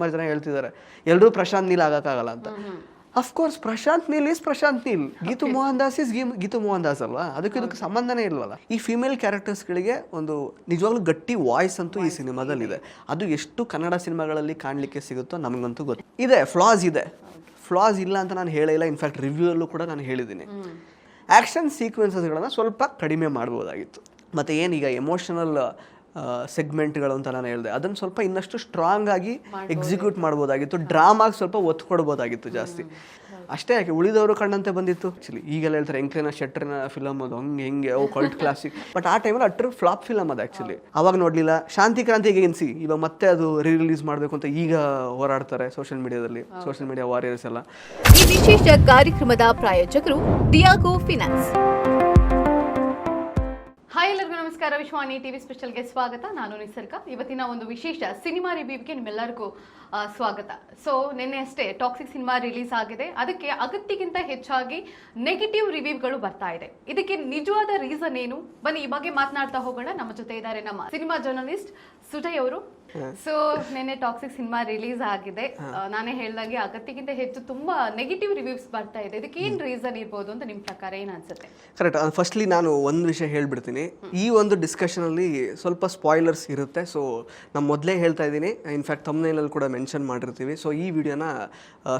ಸುಮಾರು ಜನ ಹೇಳ್ತಿದ್ದಾರೆ ಎಲ್ಲರೂ ಪ್ರಶಾಂತ್ ನೀಲ್ ಆಗಕ್ಕಾಗಲ್ಲ ಅಂತ. Of course Prashanth Neel is Prashanth Neel, Geetu Mohan Das is Geetu Mohan Das ಅಲ್ವಾ, ಇದಕ್ಕೆ ಸಂಬಂಧನೇ ಇಲ್ವಲ್ಲ. ಈ ಫಿಮೇಲ್ ಕ್ಯಾರೆಕ್ಟರ್ಸ್ಗಳಿಗೆ ಒಂದು ನಿಜವಾಗ್ಲೂ ಗಟ್ಟಿ ವಾಯ್ಸ್ ಅಂತೂ ಈ ಸಿನಿಮಾದಲ್ಲಿದೆ. ಅದು ಎಷ್ಟು ಕನ್ನಡ ಸಿನಿಮಾಗಳಲ್ಲಿ ಕಾಣಲಿಕ್ಕೆ ಸಿಗುತ್ತೋ ನಮಗಂತೂ ಗೊತ್ತು. ಇದೆ ಫ್ಲಾಸ್ ಇಲ್ಲ ಅಂತ ನಾನು ಹೇಳಿಲ್ಲ. ಇನ್ಫ್ಯಾಕ್ಟ್ ರಿವ್ಯೂಯಲ್ಲೂ ಕೂಡ ನಾನು ಹೇಳಿದ್ದೀನಿ. ಆ್ಯಕ್ಷನ್ ಸೀಕ್ವೆನ್ಸಸ್ಗಳನ್ನು ಸ್ವಲ್ಪ ಕಡಿಮೆ ಮಾಡ್ಬೋದಾಗಿತ್ತು. ಮತ್ತು ಏನೀಗ ಎಮೋಷನಲ್ ಸೆಗ್ಮೆಂಟ್ಗಳು ಅಂತ ನಾನು ಹೇಳಿದೆ, ಅದನ್ನು ಸ್ವಲ್ಪ ಇನ್ನಷ್ಟು ಸ್ಟ್ರಾಂಗ್ ಆಗಿ ಎಕ್ಸಿಕ್ಯೂಟ್ ಮಾಡ್ಬೋದಾಗಿತ್ತು. ಡ್ರಾಮಾಗಿ ಸ್ವಲ್ಪ ಒತ್ತು ಕೊಡ್ಬೋದಾಗಿತ್ತು ಜಾಸ್ತಿ. ಅಷ್ಟೇ ಯಾಕೆ ಉಳಿದವರು ಕಣ್ಣಂತೆ ಬಂದಿತ್ತು. ಆ್ಯಕ್ಚುಲಿ ಈಗೆಲ್ಲ ಹೇಳ್ತಾರೆ ಎಂಕ್ರೆನ ಶೆಟ್ಟರ್ನ ಫಿಲಮ್ ಅದು ಹೆಂಗೆ ಕಲ್ಟ್ ಕ್ಲಾಸಿಕ್, ಬಟ್ ಆ ಟೈಮಲ್ಲಿ ಅಟ್ರ ಫ್ಲಾಪ್ ಫಿಲಮ್ ಅದು ಆ್ಯಕ್ಚುಲಿ. ಅವಾಗ ನೋಡಲಿಲ್ಲ. ಶಾಂತಿ ಕ್ರಾಂತಿಗೆ ಎನ್ಸಿ ಇವಾಗ ಮತ್ತೆ ಅದು ರಿಲೀಸ್ ಮಾಡಬೇಕು ಅಂತ ಈಗ ಹೋರಾಡ್ತಾರೆ ಸೋಷಿಯಲ್ ಮೀಡಿಯಾ ವಾರಿಯರ್ಸ್ ಎಲ್ಲ. ಈ ವಿಶೇಷ ಕಾರ್ಯಕ್ರಮದ ಪ್ರಾಯೋಜಕರು ಡಿಯಾಗೋ ಫಿನಾನ್ಸ್. ಹಾಯ್ ಎಲ್ಲರಿಗೂ ನಮಸ್ಕಾರ. ವಿಶ್ವಾನಿ ಟಿವಿ ಸ್ಪೆಷಲ್ಗೆ ಸ್ವಾಗತ. ನಾನು ನಿಸರ್ಗ. ಇವತ್ತಿನ ಒಂದು ವಿಶೇಷ ಸಿನಿಮಾ ರಿವ್ಯೂಗೆ ನಿಮ್ಮೆಲ್ಲರಿಗೂ ಸ್ವಾಗತ. ಸೊ ನಿನ್ನೆ ಅಷ್ಟೇ ಟಾಕ್ಸಿಕ್ ಸಿನಿಮಾ ರಿಲೀಸ್ ಆಗಿದೆ. ಅದಕ್ಕೆ ಅಗತ್ಯಕ್ಕಿಂತ ಹೆಚ್ಚಾಗಿ ನೆಗೆಟಿವ್ ರಿವ್ಯೂಗಳು ಬರ್ತಾ ಇದೆ. ಇದಕ್ಕೆ ನಿಜವಾದ ರೀಸನ್ ಏನು, ಬನ್ನಿ ಈ ಬಗ್ಗೆ ಮಾತನಾಡ್ತಾ ಹೋಗೋಣ. ನಮ್ಮ ಜೊತೆ ಇದ್ದಾರೆ ನಮ್ಮ ಸಿನಿಮಾ ಜರ್ನಲಿಸ್ಟ್ ಸುಜಯ್ ಅವರು. ಸೊ ನಿನ್ನೆ ಟಾಕ್ಸಿಕ್ ಸಿನಿಮಾ ರಿಲೀಸ್ ಆಗಿದೆ. ನಾನೇ ಹೇಳ್ದಂಗೆ ಅಗತ್ಯಕ್ಕಿಂತ ಹೆಚ್ಚು ತುಂಬಾ ನೆಗೆಟಿವ್ ರಿವ್ಯೂಸ್ ಬರ್ತಾ ಇದೆ. ಇದಕ್ಕೆ ಏನ್ ರೀಸನ್ ಇರ್ಬೋದು ಅಂತ ನಿಮ್ ಪ್ರಕಾರ ಏನ್ ಅನ್ಸುತ್ತೆ? ಕರೆಕ್ಟ್. ಫಸ್ಟ್ಲಿ ನಾನು ಒಂದು ವಿಷಯ ಹೇಳ್ಬಿಡ್ತೀನಿ. ಈ ಒಂದು ಡಿಸ್ಕಷನ್ ಅಲ್ಲಿ ಸ್ವಲ್ಪ ಸ್ಪಾಯ್ಲರ್ಸ್ ಇರುತ್ತೆ. ಸೊ ನಾನು ಮೊದಲೇ ಹೇಳ್ತಾ ಇದ್ದೀನಿ, ಇನ್ಫ್ಯಾಕ್ಟ್ ಥಂಬ್ನೇಲಲ್ಲಿ ಕೂಡ ಮೆನ್ಷನ್ ಮಾಡಿರ್ತೀವಿ. ಸೊ ಈ ವಿಡಿಯೋನ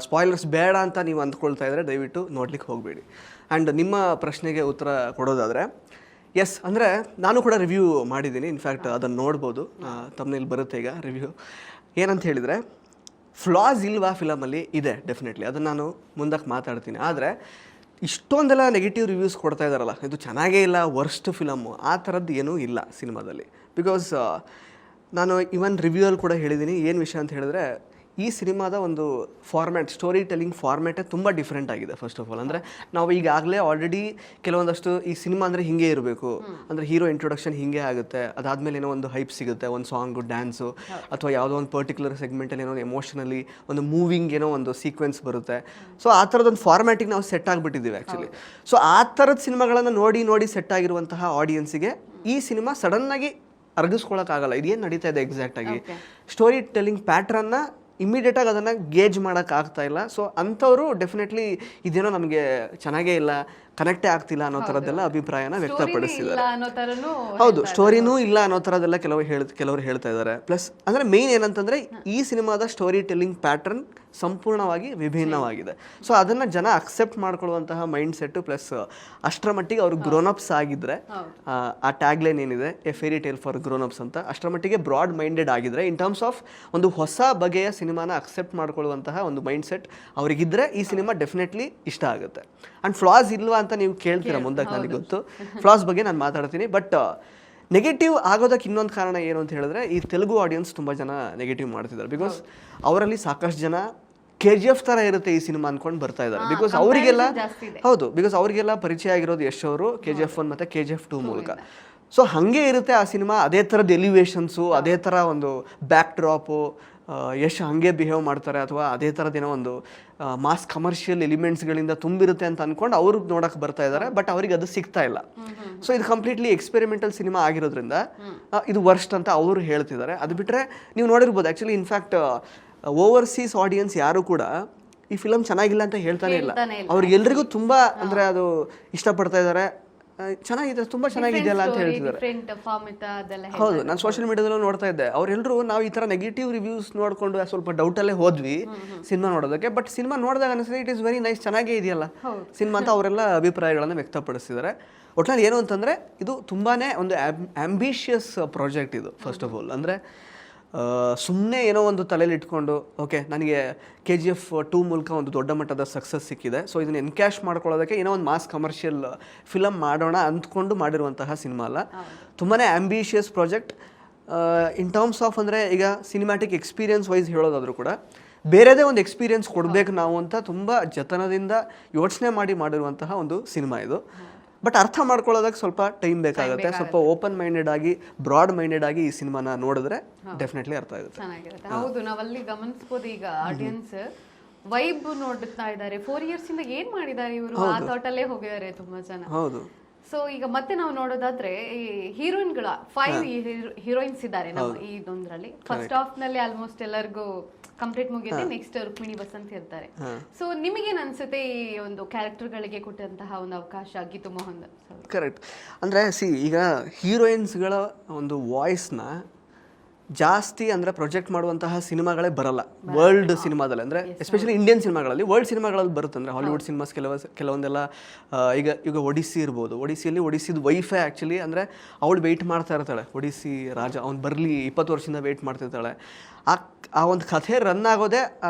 ಸ್ಪಾಯ್ಲರ್ಸ್ ಬೇಡ ಅಂತ ನೀವು ಅಂದ್ಕೊಳ್ತಾ ಇದ್ರೆ ದಯವಿಟ್ಟು ನೋಡ್ಲಿಕ್ಕೆ ಹೋಗಬೇಡಿ. ಆ್ಯಂಡ್ ನಿಮ್ಮ ಪ್ರಶ್ನೆಗೆ ಉತ್ತರ ಕೊಡೋದಾದರೆ, ಎಸ್, ಅಂದರೆ ನಾನು ಕೂಡ ರಿವ್ಯೂ ಮಾಡಿದ್ದೀನಿ. ಇನ್ಫ್ಯಾಕ್ಟ್ ಅದನ್ನು ನೋಡ್ಬೋದು, ತಮ್ಮನೇಲಿ ಬರುತ್ತೆ ಈಗ ರಿವ್ಯೂ. ಏನಂತ ಹೇಳಿದರೆ, ಫ್ಲಾಸ್ ಇಲ್ವಾ ಫಿಲಮಲ್ಲಿ? ಇದೆ, ಡೆಫಿನೆಟ್ಲಿ. ಅದನ್ನು ನಾನು ಮುಂದಕ್ಕೆ ಮಾತಾಡ್ತೀನಿ. ಆದರೆ ಇಷ್ಟೊಂದೆಲ್ಲ ನೆಗೆಟಿವ್ ರಿವ್ಯೂಸ್ ಕೊಡ್ತಾ ಇದ್ದಾರಲ್ಲ, ಇದು ಚೆನ್ನಾಗೇ ಇಲ್ಲ, ವರ್ಸ್ಟ್ ಫಿಲಮ್ಮು, ಆ ಥರದ್ದು ಏನೂ ಇಲ್ಲ ಸಿನಿಮಾದಲ್ಲಿ. ಬಿಕಾಸ್ ನಾನು ಇವನ್ ರಿವ್ಯೂಯಲ್ಲಿ ಕೂಡ ಹೇಳಿದ್ದೀನಿ. ಏನು ವಿಷಯ ಅಂತ ಹೇಳಿದ್ರೆ, ಈ ಸಿನಿಮಾದ ಒಂದು ಫಾರ್ಮ್ಯಾಟ್, ಸ್ಟೋರಿ ಟೆಲ್ಲಿಂಗ್ ಫಾರ್ಮ್ಯಾಟೇ ತುಂಬ ಡಿಫ್ರೆಂಟ್ ಆಗಿದೆ. ಫಸ್ಟ್ ಆಫ್ ಆಲ್ ಅಂದರೆ ನಾವು ಈಗಾಗಲೇ ಆಲ್ರೆಡಿ ಕೆಲವೊಂದಷ್ಟು ಈ ಸಿನಿಮಾ ಅಂದರೆ ಹಿಂಗೆ ಇರಬೇಕು, ಅಂದರೆ ಹೀರೋ ಇಂಟ್ರೊಡಕ್ಷನ್ ಹಿಂಗೆ ಆಗುತ್ತೆ, ಅದಾದಮೇಲೆ ಏನೋ ಒಂದು ಹೈಪ್ ಸಿಗುತ್ತೆ, ಒಂದು ಸಾಂಗು, ಡ್ಯಾನ್ಸು, ಅಥವಾ ಯಾವುದೋ ಒಂದು ಪರ್ಟಿಕ್ಯುಲರ್ ಸೆಗ್ಮೆಂಟಲ್ಲಿ ಏನೋ ಎಮೋಷನಲಿ ಒಂದು ಮೂವಿಂಗ್ ಏನೋ ಒಂದು ಸೀಕ್ವೆನ್ಸ್ ಬರುತ್ತೆ. ಸೊ ಆ ಥರದೊಂದು ಫಾರ್ಮ್ಯಾಟಿಗೆ ನಾವು ಸೆಟ್ ಆಗಿಬಿಟ್ಟಿದ್ದೀವಿ ಆ್ಯಕ್ಚುಲಿ. ಸೊ ಆ ಥರದ ಸಿನಿಮಾಗಳನ್ನು ನೋಡಿ ಸೆಟ್ ಆಗಿರುವಂತಹ ಆಡಿಯನ್ಸಿಗೆ ಈ ಸಿನಿಮಾ ಸಡನ್ನಾಗಿ ಅರ್ಗಿಸ್ಕೊಳ್ಳೋಕ್ಕಾಗಲ್ಲ. ಇದೇನು ನಡೀತಾ ಇದೆ ಎಕ್ಸಾಕ್ಟಾಗಿ, ಸ್ಟೋರಿ ಟೆಲ್ಲಿಂಗ್ ಪ್ಯಾಟ್ರನ್ನ ಇಮಿಡಿಯೇಟಾಗಿ ಅದನ್ನು ಗೇಜ್ ಮಾಡೋಕ್ಕಾಗ್ತಾ ಇಲ್ಲ. ಸೊ ಅಂಥವರು ಡೆಫಿನೆಟ್ಲಿ ಇದೇನೋ ನಮಗೆ ಚೆನ್ನಾಗೇ ಇಲ್ಲ, ಕನೆಕ್ಟೇ ಆಗ್ತಿಲ್ಲ ಅನ್ನೋ ಥರದ್ದೆಲ್ಲ ಅಭಿಪ್ರಾಯನ ವ್ಯಕ್ತಪಡಿಸಿದ್ದಾರೆ. ಹೌದು, ಸ್ಟೋರಿನೂ ಇಲ್ಲ ಅನ್ನೋ ಥರದ್ದೆಲ್ಲ ಕೆಲವರು ಹೇಳ್ತಾ ಇದ್ದಾರೆ. ಪ್ಲಸ್ ಅಂದರೆ ಮೇಯ್ನ್ ಏನಂತಂದರೆ, ಈ ಸಿನಿಮಾದ ಸ್ಟೋರಿ ಟೆಲ್ಲಿಂಗ್ ಪ್ಯಾಟ್ರನ್ ಸಂಪೂರ್ಣವಾಗಿ ವಿಭಿನ್ನವಾಗಿದೆ. ಸೊ ಅದನ್ನು ಜನ ಅಕ್ಸೆಪ್ಟ್ ಮಾಡ್ಕೊಳ್ಳುವಂತಹ ಮೈಂಡ್ ಸೆಟ್ಟು, ಪ್ಲಸ್ ಅಷ್ಟರ ಮಟ್ಟಿಗೆ ಅವರು ಗ್ರೋನಪ್ಸ್ ಆಗಿದ್ದರೆ, ಆ ಟ್ಯಾಗ್ಲೈನ್ ಏನಿದೆ, A fairy tale for grown-ups ಅಂತ, ಅಷ್ಟರ ಮಟ್ಟಿಗೆ ಬ್ರಾಡ್ ಮೈಂಡೆಡ್ ಆಗಿದ್ದರೆ, ಇನ್ ಟರ್ಮ್ಸ್ ಆಫ್ ಒಂದು ಹೊಸ ಬಗೆಯ ಸಿನಿಮಾನ ಅಕ್ಸೆಪ್ಟ್ ಮಾಡ್ಕೊಳ್ಳುವಂತಹ ಒಂದು ಮೈಂಡ್ ಸೆಟ್ ಅವರಿಗಿದ್ದರೆ ಈ ಸಿನಿಮಾ ಡೆಫಿನೆಟ್ಲಿ ಇಷ್ಟ ಆಗುತ್ತೆ. ಆ್ಯಂಡ್ ಫ್ಲಾಸ್ ಇಲ್ವಾ ಅಂತ ನೀವು ಕೇಳ್ತೀರಾ ಮುಂದಕ್ಕೆ, ನನಗೆ ಗೊತ್ತು. ಫ್ಲಾಸ್ ಬಗ್ಗೆ ನಾನು ಮಾತಾಡ್ತೀನಿ. ಬಟ್ ನೆಗೆಟಿವ್ ಆಗೋದಕ್ಕೆ ಇನ್ನೊಂದು ಕಾರಣ ಏನು ಅಂತ ಹೇಳಿದ್ರೆ, ಈ ತೆಲುಗು ಆಡಿಯನ್ಸ್ ತುಂಬ ಜನ ನೆಗೆಟಿವ್ ಮಾಡ್ತಿದ್ದಾರೆ. ಬಿಕಾಸ್ ಅವರಲ್ಲಿ ಸಾಕಷ್ಟು ಜನ KGF ಥರ ಇರುತ್ತೆ ಈ ಸಿನಿಮಾ ಅಂದ್ಕೊಂಡು ಬರ್ತಾ ಇದ್ದಾರೆ. ಬಿಕಾಸ್ ಅವರಿಗೆಲ್ಲ, ಹೌದು, ಬಿಕಾಸ್ ಅವರಿಗೆಲ್ಲ ಪರಿಚಯ ಆಗಿರೋದು ಯಶ್ ಅವರು KGF 1 ಮತ್ತು KGF 2 ಮೂಲಕ. ಸೊ ಹಾಗೆ ಇರುತ್ತೆ ಆ ಸಿನಿಮಾ. ಅದೇ ಥರದ ಎಲಿವೇಶನ್ಸು, ಅದೇ ಥರ ಒಂದು ಬ್ಯಾಕ್ ಡ್ರಾಪು, ಯಶ್ ಹಾಗೆ ಬಿಹೇವ್ ಮಾಡ್ತಾರೆ, ಅಥವಾ ಅದೇ ಥರದ್ದೇನೋ ಒಂದು ಮಾಸ್ ಕಮರ್ಷಿಯಲ್ ಎಲಿಮೆಂಟ್ಸ್ಗಳಿಂದ ತುಂಬಿರುತ್ತೆ ಅಂತ ಅಂದ್ಕೊಂಡು ಅವರು ನೋಡೋಕೆ ಬರ್ತಾ ಇದ್ದಾರೆ. ಬಟ್ ಅವ್ರಿಗೆ ಅದು ಸಿಗ್ತಾ ಇಲ್ಲ. ಸೊ ಇದು ಕಂಪ್ಲೀಟ್ಲಿ ಎಕ್ಸ್ಪೆರಿಮೆಂಟಲ್ ಸಿನಿಮಾ ಆಗಿರೋದ್ರಿಂದ ಇದು ವರ್ಸ್ಟ್ ಅಂತ ಅವರು ಹೇಳ್ತಿದ್ದಾರೆ. ಅದು ಬಿಟ್ಟರೆ ನೀವು ನೋಡಿರ್ಬೋದು ಆ್ಯಕ್ಚುಲಿ, ಇನ್ಫ್ಯಾಕ್ಟ್ ಓವರ್ಸೀಸ್ ಆಡಿಯನ್ಸ್ ಯಾರು ಕೂಡ ಈ ಫಿಲಮ್ ಚೆನ್ನಾಗಿಲ್ಲ ಅಂತ ಹೇಳ್ತಾನೆ ಇಲ್ಲ. ಅವ್ರಿಗೆಲ್ರಿಗೂ ತುಂಬ ಅಂದರೆ ಅದು ಇಷ್ಟಪಡ್ತಾ ಇದ್ದಾರೆ, ಚೆನ್ನಾಗಿದೆ, ತುಂಬ ಚೆನ್ನಾಗಿದೆಯಲ್ಲ ಅಂತ ಹೇಳ್ತಿದ್ದಾರೆ. ಹೌದು, ನಾನು ಸೋಷಿಯಲ್ ಮೀಡಿಯಾದಲ್ಲೂ ನೋಡ್ತಾ ಇದ್ದೆ. ಅವರೆಲ್ಲರೂ ನಾವು ಈ ಥರ ನೆಗೆಟಿವ್ ರಿವ್ಯೂಸ್ ನೋಡಿಕೊಂಡು ಸ್ವಲ್ಪ ಡೌಟಲ್ಲೇ ಹೋದ್ವಿ ಸಿನಿಮಾ ನೋಡೋದಕ್ಕೆ. ಬಟ್ ಸಿನಿಮಾ ನೋಡಿದಾಗ ಅನಿಸ್ತದೆ ಇಟ್ ಈಸ್ ವೆರಿ ನೈಸ್, ಚೆನ್ನಾಗೇ ಇದೆಯಲ್ಲ ಸಿನಿಮಾ ಅಂತ ಅವರೆಲ್ಲ ಅಭಿಪ್ರಾಯಗಳನ್ನು ವ್ಯಕ್ತಪಡಿಸಿದ್ದಾರೆ. ಒಟ್ಟಿನಲ್ಲಿ ಏನು ಅಂತಂದರೆ, ಇದು ತುಂಬಾ ಒಂದು ಆಂಬಿಷಿಯಸ್ ಪ್ರಾಜೆಕ್ಟ್ ಇದು. ಫಸ್ಟ್ ಆಫ್ ಆಲ್ ಅಂದರೆ ಸುಮ್ಮನೆ ಏನೋ ಒಂದು ತಲೆಯಲ್ಲಿ ಇಟ್ಕೊಂಡು, ಓಕೆ ನನಗೆ KGF 2 ಮೂಲಕ ಒಂದು ದೊಡ್ಡ ಮಟ್ಟದ ಸಕ್ಸಸ್ ಸಿಕ್ಕಿದೆ, ಸೊ ಇದನ್ನು ಎನ್ಕ್ಯಾಶ್ ಮಾಡ್ಕೊಳ್ಳೋದಕ್ಕೆ ಏನೋ ಒಂದು ಮಾಸ್ ಕಮರ್ಷಿಯಲ್ ಫಿಲಮ್ ಮಾಡೋಣ ಅಂದ್ಕೊಂಡು ಮಾಡಿರುವಂತಹ ಸಿನಿಮಾ ಅಲ್ಲ. ತುಂಬಾ ambitious project. In terms of ಅಂದರೆ ಈಗ ಸಿನಿಮ್ಯಾಟಿಕ್ ಎಕ್ಸ್ಪೀರಿಯನ್ಸ್ ವೈಸ್ ಹೇಳೋದಾದರೂ ಕೂಡ ಬೇರೆದೇ ಒಂದು ಎಕ್ಸ್ಪೀರಿಯನ್ಸ್ ಕೊಡಬೇಕು ನಾವು ಅಂತ ತುಂಬ ಜತನದಿಂದ ಯೋಚನೆ ಮಾಡಿರುವಂತಹ ಒಂದು ಸಿನಿಮಾ ಇದು. ಬಟ್ ಅರ್ಥ ಮಾಡ್ಕೊಳ್ಳೋದಕ್ಕೆ ಸ್ವಲ್ಪ ಟೈಮ್ ಬೇಕಾಗುತ್ತೆ. ಸ್ವಲ್ಪ ಓಪನ್ ಮೈಂಡೆಡ್ ಆಗಿ, ಬ್ರಾಡ್ ಮೈಂಡೆಡ್ ಆಗಿ ಈ ಸಿನಿಮಾನ ನೋಡಿದ್ರೆ ಡೆಫಿನೆಟ್ಲಿ ಅರ್ಥ ಆಗುತ್ತೆ. ಹೌದು, ನಾವಲ್ಲಿ ಗಮನಿಸಬಹುದು. ಈಗ ಆಡಿಯನ್ಸ್ ವೈಬ್ ನೋಡ್ತಾ ಇದ್ದಾರೆ. 4 years ಇಂದ ಏನ್ ಮಾಡಿದ್ದಾರೆ ಇವರು, ಆ ಥಾಟ್ ಅಲ್ಲೇ ಹೋಗಿದ್ದಾರೆ ತುಂಬಾ ಜನ. ಹೌದು, ಸೊ ಈಗ ಮತ್ತೆ ನಾವು ನೋಡೋದಾದ್ರೆ ಈ ಹೀರೋಯಿನ್ಗಳ 5 ಹೀರೋಯಿನ್ಸ್ ಇದ್ದಾರೆ ನಮ್ಮ ಈ ಇದೊಂದ್ರಲ್ಲಿ. ಫಸ್ಟ್ ಹಾಫ್ ನಲ್ಲಿ ಆಲ್ಮೋಸ್ಟ್ ಎಲ್ಲರಿಗೂ ಕಂಪ್ಲೀಟ್ ಮುಗಿದೆ, ನೆಕ್ಸ್ಟ್ ರುಕ್ಮಿಣಿ ಬಸಂತ್ ಇರ್ತಾರೆ. ಸೊ ನಿಮಗೇನ್ ಅನ್ಸುತ್ತೆ ಈ ಒಂದು ಕ್ಯಾರೆಕ್ಟರ್ ಗಳಿಗೆ ಕೊಟ್ಟಂತಹ ಒಂದು ಅವಕಾಶ ಗೀತು ಮೋಹನ್? ಕರೆಕ್ಟ್. ಅಂದರೆ ಈಗ ಹೀರೋಯಿನ್ಸ್ಗಳ ಒಂದು ವಾಯ್ಸ್ನ ಜಾಸ್ತಿ ಅಂದರೆ ಪ್ರೊಜೆಕ್ಟ್ ಮಾಡುವಂತಹ ಸಿನಿಮಾಗಳೇ ಬರಲ್ಲ ವರ್ಲ್ಡ್ ಸಿನಿಮಾದಲ್ಲಿ. ಅಂದರೆ ಎಸ್ಪೆಷಲಿ ಇಂಡಿಯನ್ ಸಿನಿಮಾಗಳಲ್ಲಿ, ವರ್ಲ್ಡ್ ಸಿನಿಮಾಗಳಲ್ಲಿ ಬರುತ್ತೆ. ಅಂದರೆ ಹಾಲಿವುಡ್ ಸಿನಿಮಾಸ್ ಕೆಲವೊಂದೆಲ್ಲ ಈಗ ಒಡಿಸ್ಸಿ ಇರ್ಬೋದು. ಒಡಿಸ್ಸಿದು ವೈಫೈ ಆ್ಯಕ್ಚುಲಿ ಅಂದರೆ ಅವಳು ವೆಯ್ಟ್ ಮಾಡ್ತಾ ಇರ್ತಾಳೆ, ಒಡಿಸ್ಸಿ ರಾಜ ಅವ್ನು ಬರಲಿ 20 ವರ್ಷದಿಂದ ವೆಯ್ಟ್ ಮಾಡ್ತಿರ್ತಾಳೆ. ಆ ಒಂದು ಕಥೆ ರನ್ ಆಗೋದೇ,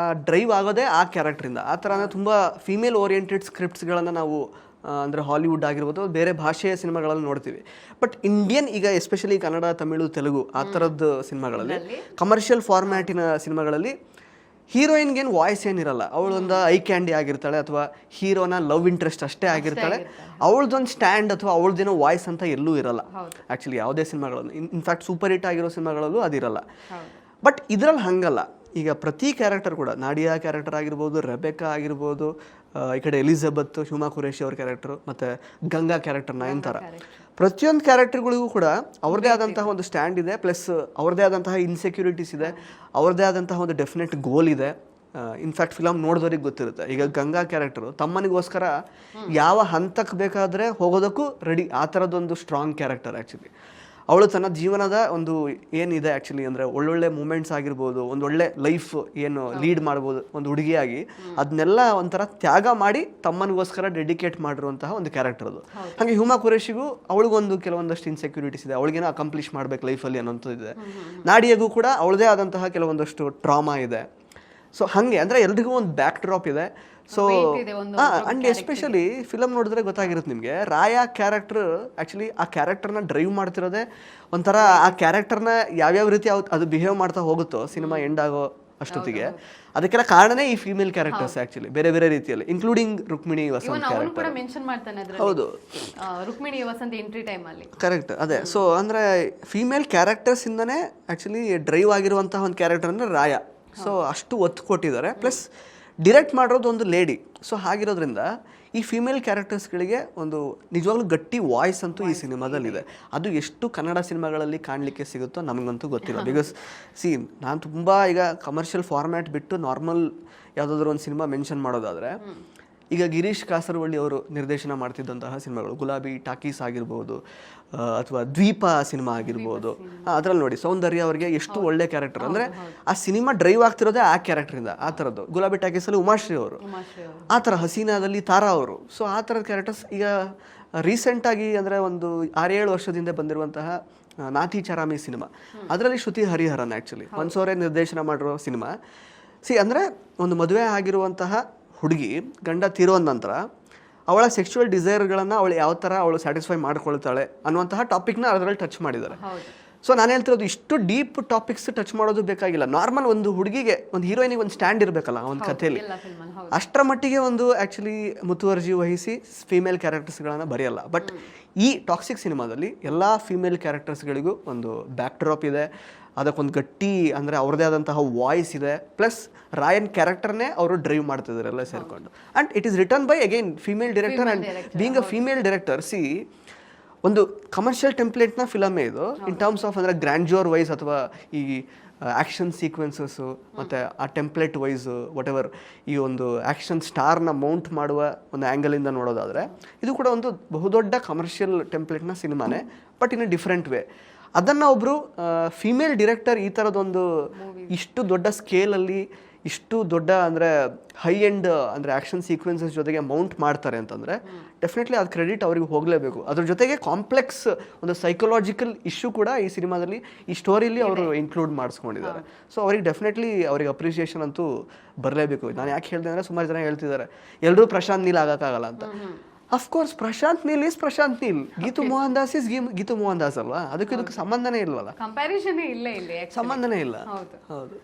ಡ್ರೈವ್ ಆಗೋದೇ ಆ ಕ್ಯಾರೆಕ್ಟ್ರಿಂದ. ಆ ಥರ ಅಂದರೆ ತುಂಬ ಫೀಮೇಲ್ ಓರಿಯೆಂಟೆಡ್ ಸ್ಕ್ರಿಪ್ಟ್ಸ್ಗಳನ್ನು ನಾವು ಅಂದರೆ ಹಾಲಿವುಡ್ ಆಗಿರ್ಬೋದು, ಬೇರೆ ಭಾಷೆಯ ಸಿನಿಮಾಗಳಲ್ಲಿ ನೋಡ್ತೀವಿ. ಬಟ್ ಇಂಡಿಯನ್ ಈಗ ಎಸ್ಪೆಷಲಿ ಕನ್ನಡ, ತಮಿಳು, ತೆಲುಗು ಆ ಥರದ್ದು ಸಿನಿಮಾಗಳಲ್ಲಿ, ಕಮರ್ಷಿಯಲ್ ಫಾರ್ಮ್ಯಾಟಿನ ಸಿನಿಮಾಗಳಲ್ಲಿ ಹೀರೋಯಿನ್ಗೇನು ವಾಯ್ಸ್ ಏನಿರಲ್ಲ. ಅವಳೊಂದು ಐ ಕ್ಯಾಂಡಿ ಆಗಿರ್ತಾಳೆ ಅಥವಾ ಹೀರೋನ ಲವ್ ಇಂಟ್ರೆಸ್ಟ್ ಅಷ್ಟೇ ಆಗಿರ್ತಾಳೆ. ಅವಳದೊಂದು ಸ್ಟ್ಯಾಂಡ್ ಅಥವಾ ಅವಳದೇನೋ ವಾಯ್ಸ್ ಅಂತ ಎಲ್ಲೂ ಇರಲ್ಲ ಆ್ಯಕ್ಚುಲಿ ಯಾವುದೇ ಸಿನಿಮಾಗಳಲ್ಲೂ. ಇನ್ಫ್ಯಾಕ್ಟ್ ಸೂಪರ್ ಹಿಟ್ ಆಗಿರೋ ಸಿನಿಮಾಗಳಲ್ಲೂ ಅದಿರಲ್ಲ. ಬಟ್ ಇದರಲ್ಲಿ ಹಂಗಲ್ಲ. ಈಗ ಪ್ರತಿ ಕ್ಯಾರೆಕ್ಟರ್ ಕೂಡ, ನಾಡಿಯಾ ಕ್ಯಾರೆಕ್ಟರ್ ಆಗಿರ್ಬೋದು, ರೆಬೆಕಾ ಆಗಿರ್ಬೋದು, ಈ ಕಡೆ ಎಲಿಜಬೆತ್, ಹುಮಾ ಖುರೇಶಿ ಅವ್ರ ಕ್ಯಾರೆಕ್ಟರ್, ಮತ್ತು ಗಂಗಾ ಕ್ಯಾರೆಕ್ಟರ್ ನಯನ್ತಾರ, ಪ್ರತಿಯೊಂದು ಕ್ಯಾರೆಕ್ಟರ್ಗಳಿಗೂ ಕೂಡ ಅವ್ರದ್ದೇ ಆದಂತಹ ಒಂದು ಸ್ಟ್ಯಾಂಡ್ ಇದೆ. ಪ್ಲಸ್ ಅವ್ರದ್ದೇ ಆದಂತಹ ಇನ್ಸೆಕ್ಯೂರಿಟೀಸ್ ಇದೆ, ಅವ್ರದ್ದೇ ಆದಂತಹ ಒಂದು ಡೆಫಿನೆಟ್ ಗೋಲ್ ಇದೆ. ಇನ್ಫ್ಯಾಕ್ಟ್ ಫಿಲಮ್ ನೋಡಿದವ್ರಿಗೆ ಗೊತ್ತಿರುತ್ತೆ. ಈಗ ಗಂಗಾ ಕ್ಯಾರೆಕ್ಟರು ತಮ್ಮನಿಗೋಸ್ಕರ ಯಾವ ಹಂತಕ್ಕೆ ಬೇಕಾದರೆ ಹೋಗೋದಕ್ಕೂ ರೆಡಿ, ಆ ಥರದ್ದೊಂದು ಸ್ಟ್ರಾಂಗ್ ಕ್ಯಾರೆಕ್ಟರ್ ಆ್ಯಕ್ಚುಲಿ. ಅವಳು ತನ್ನ ಜೀವನದ ಒಂದು ಏನಿದೆ ಆ್ಯಕ್ಚುಲಿ ಅಂದರೆ ಒಳ್ಳೊಳ್ಳೆ ಮೂಮೆಂಟ್ಸ್ ಆಗಿರ್ಬೋದು, ಒಂದೊಳ್ಳೆ ಲೈಫ್ ಏನು ಲೀಡ್ ಮಾಡ್ಬೋದು ಒಂದು ಹುಡುಗಿಯಾಗಿ, ಅದನ್ನೆಲ್ಲ ಒಂಥರ ತ್ಯಾಗ ಮಾಡಿ ತಮ್ಮನಿಗೋಸ್ಕರ ಡೆಡಿಕೇಟ್ ಮಾಡಿರುವಂತಹ ಒಂದು ಕ್ಯಾರೆಕ್ಟರ್ ಅದು. ಹಾಗೆ ಹುಮಾ ಖುರೇಶಿಗೂ ಅವಳಿಗೊಂದು ಕೆಲವೊಂದಷ್ಟು ಇನ್ಸೆಕ್ಯೂರಿಟೀಸ್ ಇದೆ, ಅವಳಿಗೇನೋ ಅಕಂಪ್ಲಿಷ್ ಮಾಡ್ಬೇಕು ಲೈಫಲ್ಲಿ ಅನ್ನೋಂಥದ್ದು ಇದೆ. ನಾಡಿಯಾಗೂ ಕೂಡ ಅವಳದೇ ಆದಂತಹ ಕೆಲವೊಂದಷ್ಟು ಟ್ರಾಮಾ ಇದೆ. ಸೊ ಹಾಗೆ ಅಂದರೆ ಎಲ್ರಿಗೂ ಒಂದು ಬ್ಯಾಕ್ ಡ್ರಾಪ್ ಇದೆ. ಸೊ ಅಂಡ್ ಎಸ್ಪೆಷಲಿ ಫಿಲಮ್ ನೋಡಿದ್ರೆ ಗೊತ್ತಾಗಿರುತ್ತೆ ನಿಮಗೆ, ರಾಯಾ ಕ್ಯಾರೆಕ್ಟರ್ ಆ್ಯಕ್ಚುಲಿ ಆ ಕ್ಯಾರೆಕ್ಟರ್ನ ಡ್ರೈವ್ ಮಾಡ್ತಿರೋದೇ ಒಂಥರ, ಆ ಕ್ಯಾರೆಕ್ಟರ್ನ ಯಾವ್ಯಾವ ರೀತಿ ಅದು ಬಿಹೇವ್ ಮಾಡ್ತಾ ಹೋಗುತ್ತೋ ಸಿನಿಮಾ ಎಂಡ್ ಆಗೋ ಅಷ್ಟೊತ್ತಿಗೆ, ಅದಕ್ಕೆಲ್ಲ ಕಾರಣನೇ ಈ ಫೀಮೇಲ್ ಕ್ಯಾರೆಕ್ಟರ್ಸ್ ಆ್ಯಕ್ಚುಲಿ ಬೇರೆ ಬೇರೆ ರೀತಿಯಲ್ಲಿ, ಇನ್ಕ್ಲೂಡಿಂಗ್ ರುಕ್ಮಿಣಿ ವಸಂತ್ ಕ್ಯಾರೆಕ್ಟರ್. ಹೌದು, ರುಕ್ಮಿಣಿ ವಸಂತ್ ಎಂಟ್ರಿ ಟೈಮ್ ಅಲ್ಲಿ ಕರೆಕ್ಟ್. ಅದೇ, ಸೊ ಅಂದರೆ ಫೀಮೇಲ್ ಕ್ಯಾರೆಕ್ಟರ್ಸ್ ಇಂದನೇ ಆ್ಯಕ್ಚುಲಿ ಡ್ರೈವ್ ಆಗಿರುವಂತಹ ಒಂದು ಕ್ಯಾರೆಕ್ಟರ್ ಅಂದರೆ ರಾಯಾ. ಸೊ ಅಷ್ಟು ಒತ್ತು ಕೊಟ್ಟಿದ್ದಾರೆ. ಪ್ಲಸ್ ಡಿರೆಕ್ಟ್ ಮಾಡಿರೋದು ಒಂದು ಲೇಡಿ. ಸೊ ಹಾಗಿರೋದ್ರಿಂದ ಈ ಫೀಮೇಲ್ ಕ್ಯಾರೆಕ್ಟರ್ಸ್ಗಳಿಗೆ ಒಂದು ನಿಜವಾಗ್ಲೂ ಗಟ್ಟಿ ವಾಯ್ಸ್ ಅಂತೂ ಈ ಸಿನಿಮಾದಲ್ಲಿದೆ. ಅದು ಎಷ್ಟು ಕನ್ನಡ ಸಿನಿಮಾಗಳಲ್ಲಿ ಕಾಣಲಿಕ್ಕೆ ಸಿಗುತ್ತೋ ನಮಗಂತೂ ಗೊತ್ತಿಲ್ಲ. ಬಿಕಾಸ್ ನಾನು ತುಂಬ ಈಗ ಕಮರ್ಷಿಯಲ್ ಫಾರ್ಮ್ಯಾಟ್ ಬಿಟ್ಟು ನಾರ್ಮಲ್ ಯಾವುದಾದ್ರೂ ಒಂದು ಸಿನಿಮಾ ಮೆನ್ಷನ್ ಮಾಡೋದಾದರೆ, ಈಗ ಗಿರೀಶ್ ಕಾಸರವಳ್ಳಿ ಅವರು ನಿರ್ದೇಶನ ಮಾಡ್ತಿದ್ದಂತಹ ಸಿನಿಮಾಗಳು, ಗುಲಾಬಿ ಟಾಕೀಸ್ ಆಗಿರ್ಬೋದು ಅಥವಾ ದ್ವೀಪ ಸಿನಿಮಾ ಆಗಿರ್ಬೋದು, ಅದರಲ್ಲಿ ನೋಡಿ ಸೌಂದರ್ಯ ಅವರಿಗೆ ಎಷ್ಟು ಒಳ್ಳೆ ಕ್ಯಾರೆಕ್ಟರ್. ಅಂದರೆ ಆ ಸಿನಿಮಾ ಡ್ರೈವ್ ಆಗ್ತಿರೋದೇ ಆ ಕ್ಯಾರೆಕ್ಟರಿಂದ. ಆ ಥರದ್ದು ಗುಲಾಬಿ ಟಾಕೀಸಲ್ಲಿ ಉಮಾಶ್ರೀ ಅವರು, ಆ ಥರ ಹಸೀನಾದಲ್ಲಿ ತಾರಾ ಅವರು. ಸೊ ಆ ಥರದ ಕ್ಯಾರೆಕ್ಟರ್ಸ್ ಈಗ ರೀಸೆಂಟಾಗಿ ಅಂದರೆ ಒಂದು 6-7 ವರ್ಷದಿಂದ ಬಂದಿರುವಂತಹ ನಾತಿ ಚರಾಮಿ ಸಿನಿಮಾ, ಅದರಲ್ಲಿ ಶ್ರುತಿ ಹರಿಹರನ್ ಆ್ಯಕ್ಚುಲಿ ಮನ್ಸೂರೇ ನಿರ್ದೇಶನ ಮಾಡಿರೋ ಸಿನಿಮಾ. ಅಂದರೆ ಒಂದು ಮದುವೆ ಆಗಿರುವಂತಹ ಹುಡುಗಿ ಗಂಡ ತೀರೋ ನಂತರ ಅವಳ ಸೆಕ್ಶುವಲ್ ಡಿಸೈರ್ಗಳನ್ನು ಅವಳು ಯಾವ ಥರ ಅವಳು ಸ್ಯಾಟಿಸ್ಫೈ ಮಾಡ್ಕೊಳ್ತಾಳೆ ಅನ್ನುವಂತಹ ಟಾಪಿಕ್ನ ಅದರಲ್ಲಿ ಟಚ್ ಮಾಡಿದ್ದಾರೆ. ಸೊ ನಾನು ಹೇಳ್ತಿರೋದು ಇಷ್ಟು ಡೀಪ್ ಟಾಪಿಕ್ಸ್ ಟಚ್ ಮಾಡೋದು ಬೇಕಾಗಿಲ್ಲ. ನಾರ್ಮಲ್ ಒಂದು ಹುಡುಗಿಗೆ, ಒಂದು ಹೀರೋಯಿನಿಗೆ ಒಂದು ಸ್ಟ್ಯಾಂಡ್ ಇರಬೇಕಲ್ಲ ಒಂದು ಕಥೆಯಲ್ಲಿ, ಅಷ್ಟರ ಮಟ್ಟಿಗೆ ಒಂದು ಆ್ಯಕ್ಚುಲಿ ಮುತುವರ್ಜಿ ವಹಿಸಿ ಫೀಮೇಲ್ ಕ್ಯಾರೆಕ್ಟರ್ಸ್ಗಳನ್ನು ಬರೆಯಲ್ಲ. ಬಟ್ ಈ ಟಾಕ್ಸಿಕ್ ಸಿನಿಮಾದಲ್ಲಿ ಎಲ್ಲ ಫೀಮೇಲ್ ಕ್ಯಾರೆಕ್ಟರ್ಸ್ಗಳಿಗೂ ಒಂದು ಬ್ಯಾಕ್ ಡ್ರಾಪ್ ಇದೆ, ಅದಕ್ಕೊಂದು ಗಟ್ಟಿ ಅಂದರೆ ಅವ್ರದ್ದೇ ಆದಂತಹ ವಾಯ್ಸ್ ಇದೆ. ಪ್ಲಸ್ ರಾಯನ್ ಕ್ಯಾರೆಕ್ಟರ್ನೇ ಅವರು ಡ್ರೈವ್ ಮಾಡ್ತಿದ್ದಾರೆ ಎಲ್ಲ ಸೇರಿಕೊಂಡು. And it is return by again female director. And being a female director, ಒಂದು ಕಮರ್ಷಿಯಲ್ ಟೆಂಪ್ಲೇಟ್ನ ಫಿಲಮೇ ಇದು ಇನ್ ಟರ್ಮ್ಸ್ ಆಫ್ ಅಂದರೆ ಗ್ರ್ಯಾಂಡ್ಜೋರ್ ವೈಸ್ ಅಥವಾ ಈ ಆ್ಯಕ್ಷನ್ ಸೀಕ್ವೆನ್ಸಸ್ಸು ಮತ್ತು ಆ ಟೆಂಪ್ಲೇಟ್ ವೈಸ್ ವಾಟ್ ಎವರ್ ಈ ಒಂದು ಆ್ಯಕ್ಷನ್ ಸ್ಟಾರ್ನ ಮೌಂಟ್ ಮಾಡುವ ಒಂದು ಆ್ಯಂಗಲಿಂದ ನೋಡೋದಾದರೆ ಇದು ಕೂಡ ಒಂದು ಬಹುದೊಡ್ಡ ಕಮರ್ಷಿಯಲ್ ಟೆಂಪ್ಲೇಟ್ನ ಸಿನಿಮಾನೇ, but in a different way. ಅದನ್ನು ಒಬ್ಬರು ಫೀಮೇಲ್ ಡಿರೆಕ್ಟರ್ ಈ ಥರದೊಂದು ಇಷ್ಟು ದೊಡ್ಡ ಸ್ಕೇಲಲ್ಲಿ ಇಷ್ಟು ದೊಡ್ಡ ಅಂದರೆ ಹೈ ಎಂಡ್ ಅಂದರೆ ಆ್ಯಕ್ಷನ್ ಸೀಕ್ವೆನ್ಸಸ್ ಜೊತೆಗೆ ಮೌಂಟ್ ಮಾಡ್ತಾರೆ ಅಂತಂದರೆ ಡೆಫಿನೆಟ್ಲಿ ಅದು ಕ್ರೆಡಿಟ್ ಅವ್ರಿಗೆ ಹೋಗಲೇಬೇಕು. ಅದ್ರ ಜೊತೆಗೆ ಕಾಂಪ್ಲೆಕ್ಸ್ ಒಂದು ಸೈಕಲಾಜಿಕಲ್ ಇಶ್ಯೂ ಕೂಡ ಈ ಸಿನಿಮಾದಲ್ಲಿ, ಈ ಸ್ಟೋರಿಲಿ ಅವರು ಇನ್ಕ್ಲೂಡ್ ಮಾಡಿಸ್ಕೊಂಡಿದ್ದಾರೆ. ಸೊ ಅವ್ರಿಗೆ ಡೆಫಿನೆಟ್ಲಿ ಅವ್ರಿಗೆ ಅಪ್ರಿಷಿಯೇಷನ್ ಅಂತೂ ಬರಲೇಬೇಕು. ನಾನು ಯಾಕೆ ಹೇಳಿದೆ ಅಂದರೆ ಸುಮಾರು ಜನ ಹೇಳ್ತಿದ್ದಾರೆ ಎಲ್ಲರೂ ಪ್ರಶಾಂತ್ ನೀಲ್ ಆಗೋಕ್ಕಾಗಲ್ಲ ಅಂತ. Of course Prashanth Neel is Prashanth Neel, Geetu Mohan Das is Geetu Mohan Das ಅಲ್ವಾ? ಇದಕ್ಕೆ ಸಂಬಂಧನೇ ಇಲ್ವಲ್ಲ, ಕಂಪ್ಯಾರಿಸನ್ ಇಲ್ಲ, ಸಂಬಂಧನೇ ಇಲ್ಲ. ಹೌದು.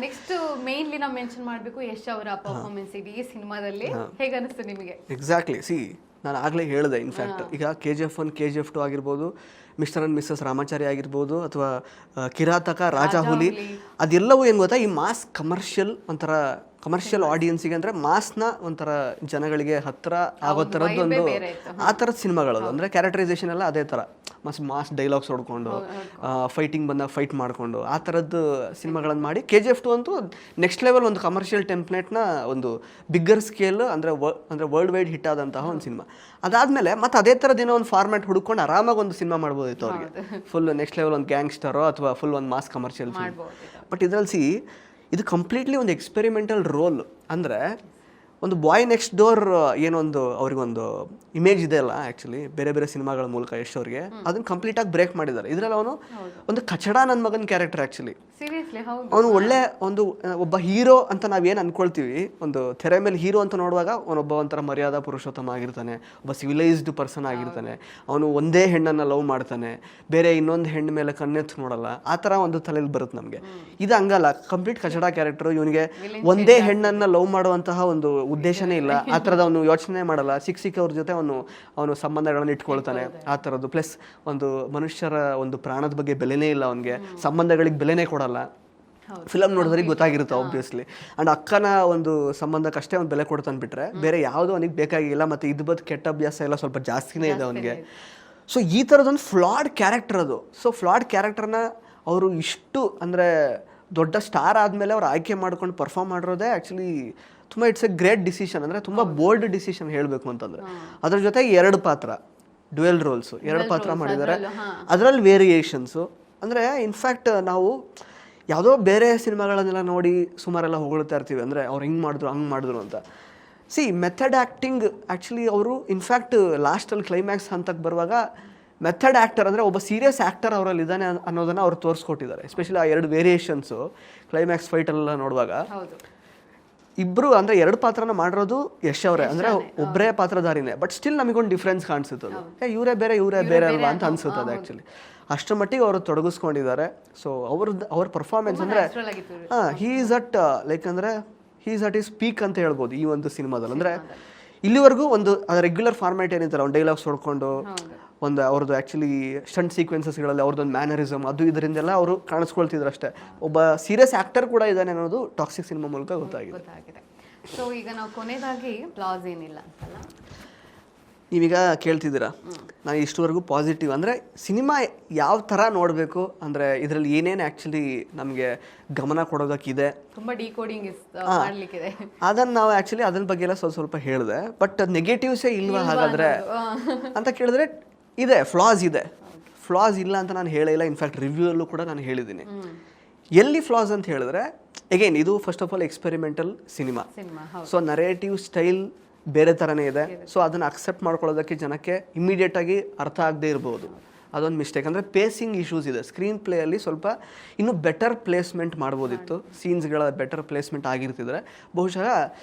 ನೆಕ್ಸ್ಟ್ ಮೇನ್ಲಿ ನಾವು ಮೆನ್ಷನ್ ಮಾಡಬೇಕು ಯಶ್ ಅವರ ಪರ್ಫಾರ್ಮೆನ್ಸ್ ಇದೆ ಈ ಸಿನಿಮಾದಲ್ಲಿ. ಹೇಗೆ ಅನಿಸ್ತು ನಿಮಗೆ? ಎಕ್ಸಾಕ್ಟ್ಲಿ, ನಾನು ಆಗಲೇ ಹೇಳಿದೆ. ಇನ್ಫ್ಯಾಕ್ಟ್ ಈಗ KGF 1, KGF 2 ಆಗಿರ್ಬೋದು, ಮಿಸ್ಟರ್ ಅಂಡ್ ಮಿಸ್ಸಸ್ ರಾಮಾಚಾರಿ ಆಗಿರ್ಬೋದು, ಅಥವಾ ಕಿರಾತಕ, ರಾಜ ಹುಲಿ, ಅದೆಲ್ಲವೂ ಏನು ಗೊತ್ತಾ, ಈ ಮಾಸ್ ಕಮರ್ಷಿಯಲ್ ಒಂಥರ ಕಮರ್ಷಿಯಲ್ ಆಡಿಯನ್ಸಿಗೆ ಅಂದರೆ ಮಾಸ್ನ ಒಂಥರ ಜನಗಳಿಗೆ ಹತ್ತಿರ ಆಗೋ ಥರದ್ದೊಂದು ಆ ಥರದ ಸಿನಿಮಾಗಳದು. ಅಂದರೆ ಕ್ಯಾರೆಕ್ಟರೈಸೇಷನ್ ಎಲ್ಲ ಅದೇ ಥರ ಮಾಸ್ ಡೈಲಾಗ್ಸ್ ಹೊಡ್ಕೊಂಡು ಫೈಟಿಂಗ್ ಬಂದಾಗ ಫೈಟ್ ಮಾಡಿಕೊಂಡು ಆ ಥರದ್ದು ಸಿನಿಮಾಗಳನ್ನು ಮಾಡಿ KGF 2 ಅಂತೂ ನೆಕ್ಸ್ಟ್ ಲೆವೆಲ್ ಒಂದು ಕಮರ್ಷಿಯಲ್ ಟೆಂಪ್ಲೇಟ್ನ ಒಂದು ಬಿಗ್ಗರ್ ಸ್ಕೇಲ್ ಅಂದರೆ ವರ್ಲ್ಡ್ ವೈಡ್ ಹಿಟ್ ಆದಂತಹ ಒಂದು ಸಿನಿಮಾ. ಅದಾದಮೇಲೆ ಮತ್ತೆ ಅದೇ ಥರದ್ದೇನೋ ಒಂದು ಫಾರ್ಮ್ಯಾಟ್ ಹುಡ್ಕೊಂಡು ಆರಾಮಾಗಿ ಒಂದು ಸಿನಿಮಾ ಮಾಡ್ಬೋದಿತ್ತು ಅವ್ರಿಗೆ. ಫುಲ್ ನೆಕ್ಸ್ಟ್ ಲೆವೆಲ್ ಒಂದು ಗ್ಯಾಂಗ್ಸ್ಟರೋ ಅಥವಾ ಫುಲ್ ಒಂದು ಮಾಸ್ ಕಮರ್ಷಿಯಲ್ ಫಿಲ್ಮ್. ಬಟ್ ಇದರಲ್ಲಿ ಇದು ಕಂಪ್ಲೀಟ್ಲಿ ಒಂದು ಎಕ್ಸ್ಪೆರಿಮೆಂಟಲ್ ರೋಲ್. ಅಂದರೆ ಒಂದು ಬಾಯ್ ನೆಕ್ಸ್ಟ್ ಡೋರ್ ಏನೊಂದು ಅವ್ರಿಗೊಂದು ಇಮೇಜ್ ಇದೆ ಅಲ್ಲ ಆ್ಯಕ್ಚುಲಿ ಬೇರೆ ಬೇರೆ ಸಿನಿಮಾಗಳ ಮೂಲಕ ಯಶ್ ಅವ್ರಿಗೆ ಅದನ್ನು ಕಂಪ್ಲೀಟಾಗಿ ಬ್ರೇಕ್ ಮಾಡಿದ್ದಾರೆ. ಇದರಲ್ಲಿ ಅವನು ಒಂದು ಕಚಡ ನನ್ನ ಮಗನ ಕ್ಯಾರೆಕ್ಟರ್ ಆ್ಯಕ್ಚುಲಿ. ಅವನು ಒಳ್ಳೆ ಒಬ್ಬ ಹೀರೋ ಅಂತ ನಾವೇನು ಅಂದ್ಕೊಳ್ತೀವಿ, ಒಂದು ತೆರೆ ಮೇಲೆ ಹೀರೋ ಅಂತ ನೋಡುವಾಗ ಅವನೊಬ್ಬ ಒಂಥರ ಮರ್ಯಾದಾ ಪುರುಷೋತ್ತಮ ಆಗಿರ್ತಾನೆ, ಒಬ್ಬ ಸಿವಿಲೈಸ್ಡ್ ಪರ್ಸನ್ ಆಗಿರ್ತಾನೆ, ಅವನು ಒಂದೇ ಹೆಣ್ಣನ್ನು ಲವ್ ಮಾಡ್ತಾನೆ, ಬೇರೆ ಇನ್ನೊಂದು ಹೆಣ್ಣು ಮೇಲೆ ಕಣ್ಣೆತ್ತು ನೋಡಲ್ಲ, ಆ ಥರ ಒಂದು ತಲೆಯಲ್ಲಿ ಬರುತ್ತೆ ನಮಗೆ. ಇದು ಹಂಗಲ್ಲ, ಕಂಪ್ಲೀಟ್ ಕಚಡ ಕ್ಯಾರೆಕ್ಟರ್. ಇವನಿಗೆ ಒಂದೇ ಹೆಣ್ಣನ್ನು ಲವ್ ಮಾಡುವಂತಹ ಒಂದು ಉದ್ದೇಶನೇ ಇಲ್ಲ, ಆ ಥರದ ಅವನು ಯೋಚನೆ ಮಾಡಲ್ಲ. ಸಿಕ್ಕವ್ರ ಜೊತೆ ಅವನು ಸಂಬಂಧಗಳನ್ನು ಇಟ್ಕೊಳ್ತಾನೆ ಆ ಥರದ್ದು. ಪ್ಲಸ್ ಒಂದು ಮನುಷ್ಯರ ಒಂದು ಪ್ರಾಣದ ಬಗ್ಗೆ ಬೆಲೆನೇ ಇಲ್ಲ ಅವನಿಗೆ, ಸಂಬಂಧಗಳಿಗೆ ಬೆಲೆನೇ ಕೊಡಲ್ಲ. ಫಿಲಮ್ ನೋಡಿದ್ರಿಗೆ ಗೊತ್ತಾಗಿರುತ್ತೆ ಆಬ್ವಿಯಸ್ಲಿ. ಆ್ಯಂಡ್ ಅಕ್ಕನ ಒಂದು ಸಂಬಂಧಕ್ಕಷ್ಟೇ ಅವ್ನು ಬೆಲೆ ಕೊಡ್ತಾನೆ ಬಿಟ್ರೆ ಬೇರೆ ಯಾವುದೋ ಅವನಿಗೆ ಬೇಕಾಗಿಲ್ಲ. ಮತ್ತು ಇದು ಬದ್ದು ಕೆಟ್ಟ ಅಭ್ಯಾಸ ಎಲ್ಲ ಸ್ವಲ್ಪ ಜಾಸ್ತಿನೇ ಇದೆ ಅವನಿಗೆ. ಸೊ ಈ ಥರದೊಂದು ಫ್ಲಾಡ್ ಕ್ಯಾರೆಕ್ಟರ್ ಅದು. ಸೊ ಫ್ಲಾಡ್ ಕ್ಯಾರೆಕ್ಟರ್ನ ಅವರು ಇಷ್ಟು ಅಂದರೆ ದೊಡ್ಡ ಸ್ಟಾರ್ ಆದಮೇಲೆ ಅವ್ರು ಆಯ್ಕೆ ಮಾಡ್ಕೊಂಡು ಪರ್ಫಾರ್ಮ್ ಮಾಡಿರೋದೇ ಆ್ಯಕ್ಚುಲಿ ತುಂಬ ಇಟ್ಸ್ ಎ ಗ್ರೇಟ್ ಡಿಸಿಷನ್. ಅಂದರೆ ತುಂಬ ಬೋಲ್ಡ್ ಡಿಸಿಷನ್ ಹೇಳಬೇಕು ಅಂತಂದರೆ. ಅದ್ರ ಜೊತೆ 2 ಪಾತ್ರ ಡ್ಯುಯಲ್ ರೋಲ್ಸು 2 ಪಾತ್ರ ಮಾಡಿದ್ದಾರೆ. ಅದರಲ್ಲಿ ವೇರಿಯೇಷನ್ಸು ಅಂದರೆ ಇನ್ಫ್ಯಾಕ್ಟ್ ನಾವು ಯಾವುದೋ ಬೇರೆ ಸಿನಿಮಾಗಳನ್ನೆಲ್ಲ ನೋಡಿ ಸುಮಾರೆಲ್ಲ ಹೊಗಳ್ತಾ ಇರ್ತೀವಿ, ಅಂದರೆ ಅವ್ರು ಹಿಂಗೆ ಮಾಡಿದ್ರು ಹಂಗೆ ಮಾಡಿದ್ರು ಅಂತ. ಮೆಥಡ್ ಆ್ಯಕ್ಟಿಂಗ್ ಆ್ಯಕ್ಚುಲಿ ಅವರು ಇನ್ಫ್ಯಾಕ್ಟ್ ಲಾಸ್ಟಲ್ಲಿ ಕ್ಲೈಮ್ಯಾಕ್ಸ್ ಹಂತಕ್ಕೆ ಬರುವಾಗ ಮೆಥಡ್ ಆ್ಯಕ್ಟರ್ ಅಂದರೆ ಒಬ್ಬ ಸೀರಿಯಸ್ ಆ್ಯಕ್ಟರ್ ಅವರಲ್ಲಿ ಇದ್ದಾನೆ ಅನ್ನೋದನ್ನು ಅವ್ರು ತೋರಿಸ್ಕೊಟ್ಟಿದ್ದಾರೆ. ಎಸ್ಪೆಷಲಿ ಆ 2 ವೇರಿಯೇಷನ್ಸು ಕ್ಲೈಮ್ಯಾಕ್ಸ್ ಫೈಟಲ್ಲೆಲ್ಲ ನೋಡುವಾಗ ಇಬ್ಬರು ಅಂದರೆ 2 ಪಾತ್ರನ ಮಾಡಿರೋದು ಯಶ್ ಅವರೇ, ಅಂದರೆ ಒಬ್ಬರೇ ಪಾತ್ರಧಾರಿನೇ. ಬಟ್ ಸ್ಟಿಲ್ ನಮಗೊಂದು ಡಿಫ್ರೆನ್ಸ್ ಕಾಣಿಸುತ್ತೆ. ಇವರೇ ಬೇರೆ ಅಲ್ವಾ ಅಂತ ಅನ್ಸುತ್ತದೆ ಆ್ಯಕ್ಚುಲಿ. ಅಷ್ಟರ ಮಟ್ಟಿಗೆ ಅವರು ತೊಡಗಿಸ್ಕೊಂಡಿದ್ದಾರೆ. ಸೊ ಅವ್ರ ಪರ್ಫಾರ್ಮೆನ್ಸ್ ಅಂದರೆ ಹೀ ಈಸ್ ಅಟ್ ಲೈಕ್ ಅಂದರೆ he is at is peak ಅಂತ ಹೇಳ್ಬೋದು ಈ ಒಂದು ಸಿನಿಮಾದಲ್ಲಿ. ಅಂದರೆ ಇಲ್ಲಿವರೆಗೂ ಒಂದು ರೆಗ್ಯುಲರ್ ಫಾರ್ಮ್ಯಾಟ್ ಏನಿರ್ತಾರೆ, ಅವ್ನು ಡೈಲಾಗ್ಸ್ ಹೊಡ್ಕೊಂಡು ಒಂದು ಅವ್ರದ್ದು ಆ್ಯಕ್ಚುಲಿ ಸ್ಟಂಟ್ ಸೀಕ್ವೆನ್ಸಸ್ಗಳಲ್ಲಿ ಅವ್ರದ್ದೊಂದು ಮ್ಯಾನರಿಸಮ್ ಅದು ಇದರಿಂದೆಲ್ಲ ಅವರು ಕಾಣಿಸ್ಕೊಳ್ತಿದ್ರು ಅಷ್ಟೇ. ಒಬ್ಬ ಸೀರಿಯಸ್ ಆ್ಯಕ್ಟರ್ ಕೂಡ ಇದ್ದಾನೆ ಅನ್ನೋದು ಟಾಕ್ಸಿಕ್ ಸಿನಿಮಾ ಮೂಲಕ ಗೊತ್ತಾಗಿದೆ. ಸೊ ಈಗ ನಾವು ಕೊನೆಯದಾಗಿ ಫ್ಲಾಸ್ ಏನಿಲ್ಲ ಅಂತಲ್ಲ ನೀವೀಗ ಕೇಳ್ತಿದ್ದೀರಾ, ನಾನು ಇಷ್ಟುವರೆಗೂ ಪಾಸಿಟಿವ್ ಅಂದರೆ ಸಿನಿಮಾ ಯಾವ ಥರ ನೋಡಬೇಕು, ಅಂದರೆ ಇದರಲ್ಲಿ ಏನೇನು ಆ್ಯಕ್ಚುಲಿ ನಮಗೆ ಗಮನ ಕೊಡೋದಕ್ಕಿದೆ, ತುಂಬ ಡಿಕೋಡಿಂಗ್ ಮಾಡಲಿಕ್ಕಿದೆ, ಅದನ್ನು ನಾವು ಆ್ಯಕ್ಚುಲಿ ಅದನ್ನ ಬಗ್ಗೆ ಎಲ್ಲ ಸ್ವಲ್ಪ ಹೇಳಿದೆ. ಬಟ್ ನೆಗೆಟಿವ್ಸೇ ಇಲ್ವಾ ಹಾಗಾದರೆ ಅಂತ ಕೇಳಿದ್ರೆ ಇದೆ, ಫ್ಲಾಸ್ ಇದೆ. ಫ್ಲಾಸ್ ಇಲ್ಲ ಅಂತ ನಾನು ಹೇಳಿಲ್ಲ. ಇನ್ಫ್ಯಾಕ್ಟ್ ರಿವ್ಯೂಯಲ್ಲೂ ಕೂಡ ನಾನು ಹೇಳಿದ್ದೀನಿ. ಎಲ್ಲಿ ಫ್ಲಾಸ್ ಅಂತ ಹೇಳಿದ್ರೆ ಅಗೇನ್ ಇದು first of all experimental cinema. So narrative style ಬೇರೆ ಥರನೇ ಇದೆ. ಸೊ ಅದನ್ನು ಅಕ್ಸೆಪ್ಟ್ ಮಾಡ್ಕೊಳ್ಳೋದಕ್ಕೆ ಜನಕ್ಕೆ ಇಮಿಡಿಯೇಟಾಗಿ ಅರ್ಥ ಆಗದೆ ಇರ್ಬೋದು. ಅದೊಂದು ಮಿಸ್ಟೇಕ್. ಅಂದರೆ ಪೇಸಿಂಗ್ ಇಶ್ಯೂಸ್ ಇದೆ. ಸ್ಕ್ರೀನ್ ಪ್ಲೇಯಲ್ಲಿ ಸ್ವಲ್ಪ ಇನ್ನೂ ಬೆಟರ್ ಪ್ಲೇಸ್ಮೆಂಟ್ ಮಾಡ್ಬೋದಿತ್ತು. ಸೀನ್ಸ್ಗಳ ಬೆಟರ್ ಪ್ಲೇಸ್ಮೆಂಟ್ ಆಗಿರ್ತಿದ್ರೆ ಬಹುಶಃ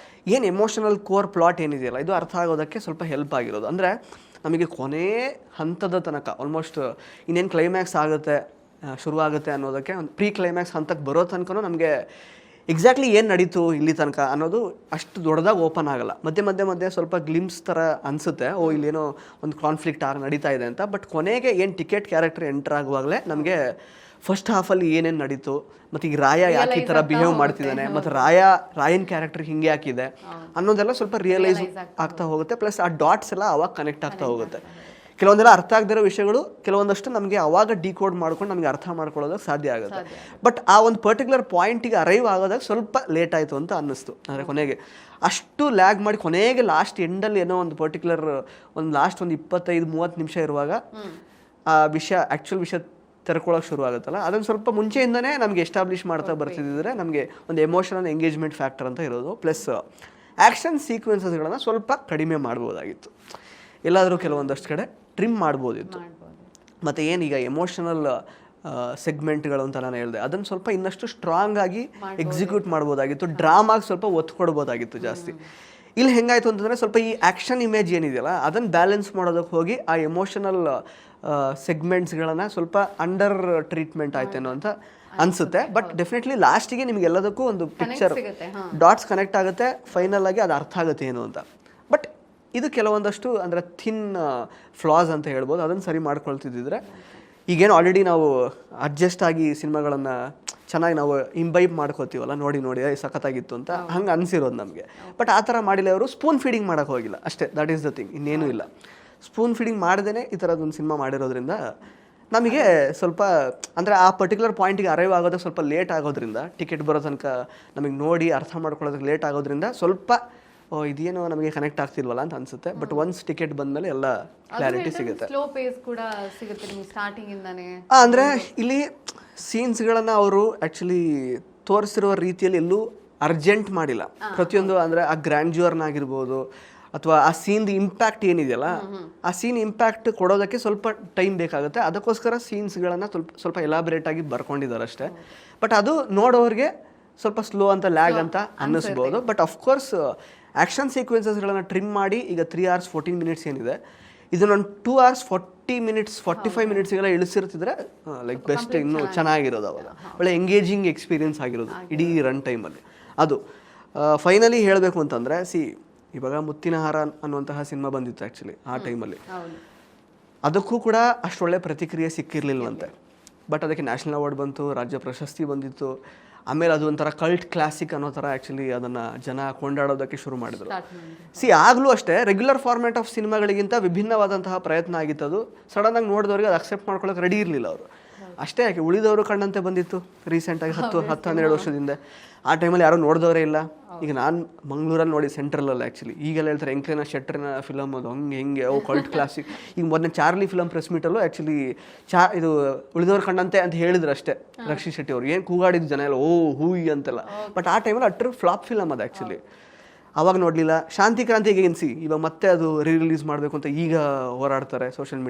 ಏನು ಎಮೋಷನಲ್ ಕೋರ್ ಪ್ಲಾಟ್ ಏನಿದೆಯಲ್ಲ ಇದು ಅರ್ಥ ಆಗೋದಕ್ಕೆ ಸ್ವಲ್ಪ ಹೆಲ್ಪ್ ಆಗಿರೋದು. ಅಂದರೆ ನಮಗೆ ಕೊನೆ ಹಂತದ ತನಕ ಆಲ್ಮೋಸ್ಟ್ ಇನ್ನೇನು ಕ್ಲೈಮ್ಯಾಕ್ಸ್ ಆಗುತ್ತೆ ಶುರುವಾಗುತ್ತೆ ಅನ್ನೋದಕ್ಕೆ ಒಂದು ಪ್ರೀ ಕ್ಲೈಮ್ಯಾಕ್ಸ್ ಹಂತಕ್ಕೆ ಬರೋ ತನಕ ನಮಗೆ ಎಕ್ಸಾಕ್ಟ್ಲಿ ಏನು ನಡೀತು ಇಲ್ಲಿ ತನಕ ಅನ್ನೋದು ಅಷ್ಟು ದೊಡ್ಡದಾಗಿ ಓಪನ್ ಆಗಲ್ಲ. ಮಧ್ಯೆ ಸ್ವಲ್ಪ ಗ್ಲಿಮ್ಸ್ ಥರ ಅನಿಸುತ್ತೆ, ಇಲ್ಲೇನೋ ಒಂದು ಕಾನ್ಫ್ಲಿಕ್ಟ್ ನಡೀತಾ ಇದೆ ಅಂತ. ಬಟ್ ಕೊನೆಗೆ ಏನು ಟಿಕೆಟ್ ಕ್ಯಾರೆಕ್ಟರ್ ಎಂಟರ್ ಆಗುವಾಗಲೇ ನಮಗೆ ಫಸ್ಟ್ ಹಾಫಲ್ಲಿ ಏನೇನು ನಡೀತು, ಮತ್ತು ಈಗ ರಾಯ ಯಾಕೆ ಈ ಥರ ಬಿಹೇವ್ ಮಾಡ್ತಿದ್ದಾನೆ, ಮತ್ತು ರಾಯನ್ ಕ್ಯಾರೆಕ್ಟರ್ ಹಿಂಗೆ ಯಾಕಿದೆ ಅನ್ನೋದೆಲ್ಲ ಸ್ವಲ್ಪ ರಿಯಲೈಸ್ ಆಗ್ತಾ ಹೋಗುತ್ತೆ. ಪ್ಲಸ್ ಆ ಡಾಟ್ಸ್ ಎಲ್ಲ ಅವಾಗ ಕನೆಕ್ಟ್ ಆಗ್ತಾ ಹೋಗುತ್ತೆ. ಕೆಲವೊಂದೆಲ್ಲ ಅರ್ಥ ಆಗದಿರೋ ವಿಷಯಗಳು ಕೆಲವೊಂದಷ್ಟು ನಮಗೆ ಅವಾಗ ಡಿಕೋಡ್ ಮಾಡ್ಕೊಂಡು ನಮಗೆ ಅರ್ಥ ಮಾಡ್ಕೊಳ್ಳೋದಕ್ಕೆ ಸಾಧ್ಯ ಆಗುತ್ತೆ. ಬಟ್ ಆ ಒಂದು ಪರ್ಟಿಕ್ಯುಲರ್ ಪಾಯಿಂಟಿಗೆ ಅರೈವ್ ಆಗೋದಾಗ ಸ್ವಲ್ಪ ಲೇಟ್ ಆಯಿತು ಅಂತ ಅನ್ನಿಸ್ತು. ಅಂದರೆ ಕೊನೆಗೆ ಅಷ್ಟು ಲ್ಯಾಗ್ ಮಾಡಿ ಕೊನೆಗೆ ಲಾಸ್ಟ್ ಎಂಡಲ್ಲಿ ಏನೋ ಒಂದು ಪರ್ಟಿಕ್ಯುಲರ್ ಒಂದು ಲಾಸ್ಟ್ ಒಂದು 25-30 ನಿಮಿಷ ಇರುವಾಗ ಆ ವಿಷಯ ಆ್ಯಕ್ಚುಲ್ ವಿಷಯ ತೆರ್ಕೊಳ್ಳೋಕೆ ಶುರು ಆಗುತ್ತಲ್ಲ, ಅದನ್ನು ಸ್ವಲ್ಪ ಮುಂಚೆಯಿಂದನೇ ನಮಗೆ ಎಸ್ಟಾಬ್ಲಿಷ್ ಮಾಡ್ತಾ ಬರ್ತಿದ್ದರೆ ನಮಗೆ ಒಂದು ಎಮೋಷನಲ್ ಎಂಗೇಜ್ಮೆಂಟ್ ಫ್ಯಾಕ್ಟರ್ ಅಂತ ಇರೋದು. ಪ್ಲಸ್ ಆ್ಯಕ್ಷನ್ ಸೀಕ್ವೆನ್ಸಸ್ಗಳನ್ನು ಸ್ವಲ್ಪ ಕಡಿಮೆ ಮಾಡ್ಬೋದಾಗಿತ್ತು. ಎಲ್ಲಾದರೂ ಕೆಲವೊಂದಷ್ಟು ಕಡೆ ಟ್ರಿಮ್ ಮಾಡ್ಬೋದಿತ್ತು. ಮತ್ತು ಏನೀಗ ಎಮೋಷನಲ್ ಸೆಗ್ಮೆಂಟ್ಗಳು ಅಂತ ನಾನು ಹೇಳಿದೆ, ಅದನ್ನು ಸ್ವಲ್ಪ ಇನ್ನಷ್ಟು ಸ್ಟ್ರಾಂಗ್ ಆಗಿ ಎಕ್ಸಿಕ್ಯೂಟ್ ಮಾಡ್ಬೋದಾಗಿತ್ತು. ಡ್ರಾಮಾಗಿ ಸ್ವಲ್ಪ ಒತ್ತು ಕೊಡ್ಬೋದಾಗಿತ್ತು ಜಾಸ್ತಿ. ಇಲ್ಲಿ ಹೆಂಗಾಯ್ತು ಅಂತಂದರೆ ಸ್ವಲ್ಪ ಈ ಆ್ಯಕ್ಷನ್ ಇಮೇಜ್ ಏನಿದೆಯಲ್ಲ ಅದನ್ನು ಬ್ಯಾಲೆನ್ಸ್ ಮಾಡೋದಕ್ಕೆ ಹೋಗಿ ಆ ಎಮೋಷನಲ್ ಸೆಗ್ಮೆಂಟ್ಸ್ಗಳನ್ನು ಸ್ವಲ್ಪ ಅಂಡರ್ ಟ್ರೀಟ್ಮೆಂಟ್ ಆಯ್ತೇನೋ ಅಂತ ಅನಿಸುತ್ತೆ. ಬಟ್ ಡೆಫಿನೆಟ್ಲಿ ಲಾಸ್ಟಿಗೆ ನಿಮಗೆಲ್ಲದಕ್ಕೂ ಒಂದು ಪಿಕ್ಚರ್ ಡಾಟ್ಸ್ ಕನೆಕ್ಟ್ ಆಗುತ್ತೆ, ಫೈನಲ್ ಆಗಿ ಅದು ಅರ್ಥ ಆಗುತ್ತೆ ಏನು ಅಂತ. ಬಟ್ ಇದು ಕೆಲವೊಂದಷ್ಟು ಅಂದರೆ ಥಿನ್ ಫ್ಲಾಸ್ ಅಂತ ಹೇಳ್ಬೋದು. ಅದನ್ನು ಸರಿ ಮಾಡ್ಕೊಳ್ತಿದ್ದಿದ್ರೆ ಈಗೇನು ಆಲ್ರೆಡಿ ನಾವು ಅಡ್ಜಸ್ಟ್ ಆಗಿ ಸಿನಿಮಾಗಳನ್ನು ಚೆನ್ನಾಗಿ ನಾವು ಇಂಬೈಬ್ ಮಾಡ್ಕೋತೀವಲ್ಲ ನೋಡಿ ಸಖತ್ತಾಗಿತ್ತು ಅಂತ ಹಂಗೆ ಅನಿಸಿರೋದು ನಮಗೆ. ಬಟ್ ಆ ಥರ ಮಾಡಿಲ್ಲ, ಅವರು ಸ್ಪೂನ್ ಫೀಡಿಂಗ್ ಮಾಡೋಕ್ಕೆ ಹೋಗಿಲ್ಲ ಅಷ್ಟೇ. ದಟ್ ಈಸ್ ದ ಥಿಂಗ್, ಇನ್ನೇನೂ ಇಲ್ಲ. ಸ್ಪೂನ್ ಫೀಡಿಂಗ್ ಮಾಡ್ದೇ ಈ ಥರದೊಂದು ಸಿನಿಮಾ ಮಾಡಿರೋದ್ರಿಂದ ನಮಗೆ ಸ್ವಲ್ಪ ಅಂದರೆ ಆ ಪರ್ಟಿಕ್ಯುಲರ್ ಪಾಯಿಂಟಿಗೆ ಅರೈವ್ ಆಗೋದಕ್ಕೆ ಸ್ವಲ್ಪ ಲೇಟ್ ಆಗೋದ್ರಿಂದ, ಟಿಕೆಟ್ ಬರೋ ತನಕ ನಮಗೆ ನೋಡಿ ಅರ್ಥ ಮಾಡ್ಕೊಳ್ಳೋದಕ್ಕೆ ಲೇಟ್ ಆಗೋದ್ರಿಂದ ಸ್ವಲ್ಪ ಇದೇನೋ ನಮಗೆ ಕನೆಕ್ಟ್ ಆಗ್ತಿಲ್ವಲ್ಲ ಅಂತ ಅನ್ಸುತ್ತೆ. ಬಟ್ ಒನ್ಸ್ ಟಿಕೆಟ್ ಬಂದಮೇಲೆ ಎಲ್ಲ ಕ್ಲಾರಿಟಿ ಸಿಗುತ್ತೆ. ಸ್ಲೋ ಪೇಸ್ ಕೂಡ ಸಿಗುತ್ತೆ ನಿಮ್ಗೆ ಸ್ಟಾರ್ಟಿಂಗ್ ಇಂದಾನೆ. ಅಂದರೆ ಇಲ್ಲಿ ಸೀನ್ಸ್ಗಳನ್ನು ಅವರು ಆ್ಯಕ್ಚುಲಿ ತೋರಿಸಿರುವ ರೀತಿಯಲ್ಲಿ ಎಲ್ಲೂ ಅರ್ಜೆಂಟ್ ಮಾಡಿಲ್ಲ. ಪ್ರತಿಯೊಂದು ಅಂದರೆ ಆ ಗ್ರ್ಯಾಂಡ್ಯೂರ್ನಾಗಿರ್ಬೋದು ಅಥವಾ ಆ ಸೀನ್ದು ಇಂಪ್ಯಾಕ್ಟ್ ಏನಿದೆಯಲ್ಲ, ಆ ಸೀನ್ ಇಂಪ್ಯಾಕ್ಟ್ ಕೊಡೋದಕ್ಕೆ ಸ್ವಲ್ಪ ಟೈಮ್ ಬೇಕಾಗುತ್ತೆ. ಅದಕ್ಕೋಸ್ಕರ ಸೀನ್ಸ್ಗಳನ್ನು ಸ್ವಲ್ಪ ಎಲಾಬ್ರೇಟ್ ಆಗಿ ಬರ್ಕೊಂಡಿದ್ದಾರೆ ಅಷ್ಟೇ. ಬಟ್ ಅದು ನೋಡೋರಿಗೆ ಸ್ವಲ್ಪ ಸ್ಲೋ ಅಂತ ಲ್ಯಾಗ್ ಅಂತ ಅನ್ನಿಸ್ಬೋದು. ಬಟ್ ಅಫ್ಕೋರ್ಸ್ ಆ್ಯಕ್ಷನ್ ಸೀಕ್ವೆನ್ಸಸ್ಗಳನ್ನು ಟ್ರಿಮ್ ಮಾಡಿ ಈಗ 3 hours 14 minutes ಏನಿದೆ, ಇದನ್ನೊಂದು 2 hours 40 minutes 45 minutesಗೆಲ್ಲ ಇಳಿಸಿರ್ತಿದ್ರೆ ಲೈಕ್ ಬೆಸ್ಟ್, ಇನ್ನೂ ಚೆನ್ನಾಗಿರೋದು. ಅವಾಗ ಒಳ್ಳೆ ಎಂಗೇಜಿಂಗ್ ಎಕ್ಸ್ಪೀರಿಯನ್ಸ್ ಆಗಿರೋದು ಇಡೀ ರನ್ ಟೈಮಲ್ಲಿ. ಅದು ಫೈನಲಿ ಹೇಳಬೇಕು ಅಂತಂದರೆ, ಇವಾಗ ಮುತ್ತಿನ ಹಾರ ಅನ್ನುವಂತಹ ಸಿನಿಮಾ ಬಂದಿತ್ತು ಆ್ಯಕ್ಚುಲಿ ಆ ಟೈಮಲ್ಲಿ. ಅದಕ್ಕೂ ಕೂಡ ಅಷ್ಟೊಳ್ಳೆ ಪ್ರತಿಕ್ರಿಯೆ ಸಿಕ್ಕಿರಲಿಲ್ವಂತೆ. ಬಟ್ ಅದಕ್ಕೆ ನ್ಯಾಷನಲ್ ಅವಾರ್ಡ್ ಬಂತು, ರಾಜ್ಯ ಪ್ರಶಸ್ತಿ ಬಂದಿತ್ತು. ಆಮೇಲೆ ಅದು ಒಂಥರ ಕಲ್ಟ್ ಕ್ಲಾಸಿಕ್ ಅನ್ನೋ ಥರ ಆ್ಯಕ್ಚುಲಿ ಅದನ್ನು ಜನ ಕೊಂಡಾಡೋದಕ್ಕೆ ಶುರು ಮಾಡಿದರು. ಆಗಲೂ ಅಷ್ಟೇ ರೆಗ್ಯುಲರ್ ಫಾರ್ಮ್ಯಾಟ್ ಆಫ್ ಸಿನಿಮಾಗಳಿಗಿಂತ ವಿಭಿನ್ನವಾದಂತಹ ಪ್ರಯತ್ನ ಆಗಿತ್ತು. ಅದು ಸಡನ್ನಾಗಿ ನೋಡಿದವ್ರಿಗೆ ಅದು ಅಕ್ಸೆಪ್ಟ್ ಮಾಡ್ಕೊಳ್ಳೋಕೆ ರೆಡಿ ಇರಲಿಲ್ಲ ಅವರು. ಅಷ್ಟೇ ಯಾಕೆ ಉಳಿದವರು ಕಂಡಂತೆ ಬಂದಿತ್ತು ರೀಸೆಂಟಾಗಿ 10-12 ವರ್ಷದಿಂದ. ಆ ಟೈಮಲ್ಲಿ ಯಾರೂ ನೋಡಿದವರೇ ಇಲ್ಲ. ಈಗ ನಾನು ಮಂಗಳೂರಲ್ಲಿ ನೋಡಿ, ಸೆಂಟ್ರಲಲ್ಲಿ ಆ್ಯಕ್ಚುಲಿ ಈಗೆಲ್ಲ ಹೇಳ್ತಾರೆ ಎಂಕ್ಲೇನ ಶೆಟ್ಟರ್ನ ಫಿಲಮ್ ಅದು ಹಂಗೆ ಕಲ್ಟ್ ಕ್ಲಾಸಿಕ್. ಈಗ ಮೊನ್ನೆ ಚಾರ್ಲಿ ಫಿಲಮ್ ಪ್ರೆಸ್ ಮೀಟಲ್ಲೂ ಆ್ಯಕ್ಚುಲಿ ಇದು ಉಳಿದವ್ರು ಕಂಡಂತೆ ಅಂತ ಹೇಳಿದ್ರು ಅಷ್ಟೇ ರಕ್ಷಿತ್ ಶೆಟ್ಟಿ ಅವ್ರು. ಏನು ಕೂಗಾಡಿದ ಜನ ಎಲ್ಲ ಹೂಯಿ ಅಂತೆಲ್ಲ. ಬಟ್ ಆ ಟೈಮಲ್ಲಿ ಅಟ್ರ ಫ್ಲಾಪ್ ಫಿಲಮ್ ಅದು ಆ್ಯಕ್ಚುಲಿ. ಅವಾಗ ನೋಡಲಿಲ್ಲ. ಶಾಂತಿ ಕ್ರಾಂತಿ ಏನ್ಸಿ ಇವಾಗ ಮತ್ತೆ ಅದು ರಿಲೀಸ್ ಮಾಡಬೇಕು ಅಂತ ಈಗ ಹೋರಾಡ್ತಾರೆ ಸೋಷಿಯಲ್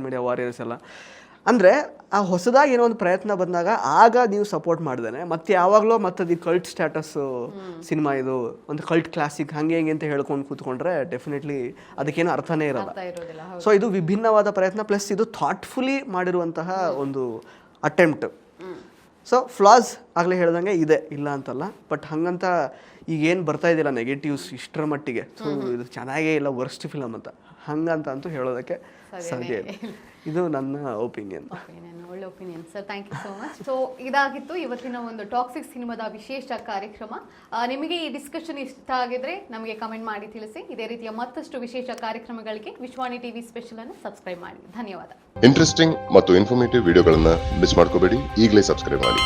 ಮೀಡಿಯಾ ವಾರಿಯರ್ಸ್ ಎಲ್ಲ. ಅಂದರೆ ಆ ಹೊಸದಾಗಿ ಏನೋ ಒಂದು ಪ್ರಯತ್ನ ಬಂದಾಗ ಆಗ ನೀವು ಸಪೋರ್ಟ್ ಮಾಡ್ದೇನೆ ಮತ್ತೆ ಯಾವಾಗಲೂ ಮತ್ತದು ಕಲ್ಟ್ ಸ್ಟ್ಯಾಟಸ್ಸು ಸಿನಿಮಾ, ಇದು ಒಂದು ಕಲ್ಟ್ ಕ್ಲಾಸಿಕ್ ಹಂಗೆ ಹೆಂಗೆ ಅಂತ ಹೇಳ್ಕೊಂಡು ಕೂತ್ಕೊಂಡ್ರೆ ಡೆಫಿನೆಟ್ಲಿ ಅದಕ್ಕೇನು ಅರ್ಥನೇ ಇರಲ್ಲ. ಸೊ ಇದು ವಿಭಿನ್ನವಾದ ಪ್ರಯತ್ನ, ಪ್ಲಸ್ ಇದು ಥಾಟ್ಫುಲಿ ಮಾಡಿರುವಂತಹ ಒಂದು ಅಟೆಂಪ್ಟ್. ಸೊ ಫ್ಲಾಸ್ ಆಗಲೇ ಹೇಳ್ದಂಗೆ ಇದೆ, ಇಲ್ಲ ಅಂತಲ್ಲ. ಬಟ್ ಹಂಗಂತ ಈಗೇನು ಬರ್ತಾ ಇದೆಯಲ್ಲ ನೆಗೆಟಿವ್ಸ್ ಇಷ್ಟರ ಮಟ್ಟಿಗೆ, ಸೊ ಇದು ಚೆನ್ನಾಗೇ ಇಲ್ಲ, ವರ್ಸ್ಟ್ ಫಿಲಮ್ ಅಂತ ಹಂಗಂತ ಅಂತೂ ಹೇಳೋದಕ್ಕೆ ಸಾಧ್ಯ ಇಲ್ಲ. ಇದು ನನ್ನ ಒಪಿನಿಯನ್. ಒಳ್ಳೆ opinion sir, thank you so much. So ಇದಾಗಿತ್ತು ಇವತ್ತಿನ ಒಂದು ಟಾಕ್ಸಿಕ್ ಸಿನಿಮಾದ ವಿಶೇಷ ಕಾರ್ಯಕ್ರಮ. ನಿಮಗೆ ಈ ಡಿಸ್ಕಷನ್ ಇಷ್ಟ ಆಗಿದ್ರೆ ನಮಗೆ ಕಮೆಂಟ್ ಮಾಡಿ ತಿಳಿಸಿ. ಇದೇ ರೀತಿಯ ಮತ್ತಷ್ಟು ವಿಶೇಷ ಕಾರ್ಯಕ್ರಮಗಳಿಗೆ ವಿಶ್ವಾಣಿ ಟಿವಿ ಸ್ಪೆಷಲ್ ಅನ್ನು ಸಬ್ಸ್ಕ್ರೈಬ್ ಮಾಡಿ. ಧನ್ಯವಾದ. ಇಂಟ್ರೆಸ್ಟಿಂಗ್ ಮತ್ತು ಇನ್ಫಾರ್ಮೇಟಿವ್ ವಿಡಿಯೋಗಳನ್ನ ಮಿಸ್ ಮಾಡ್ಕೋಬೇಡಿ, ಈಗಲೇ ಸಬ್ಸ್ಕ್ರೈಬ್ ಮಾಡಿ.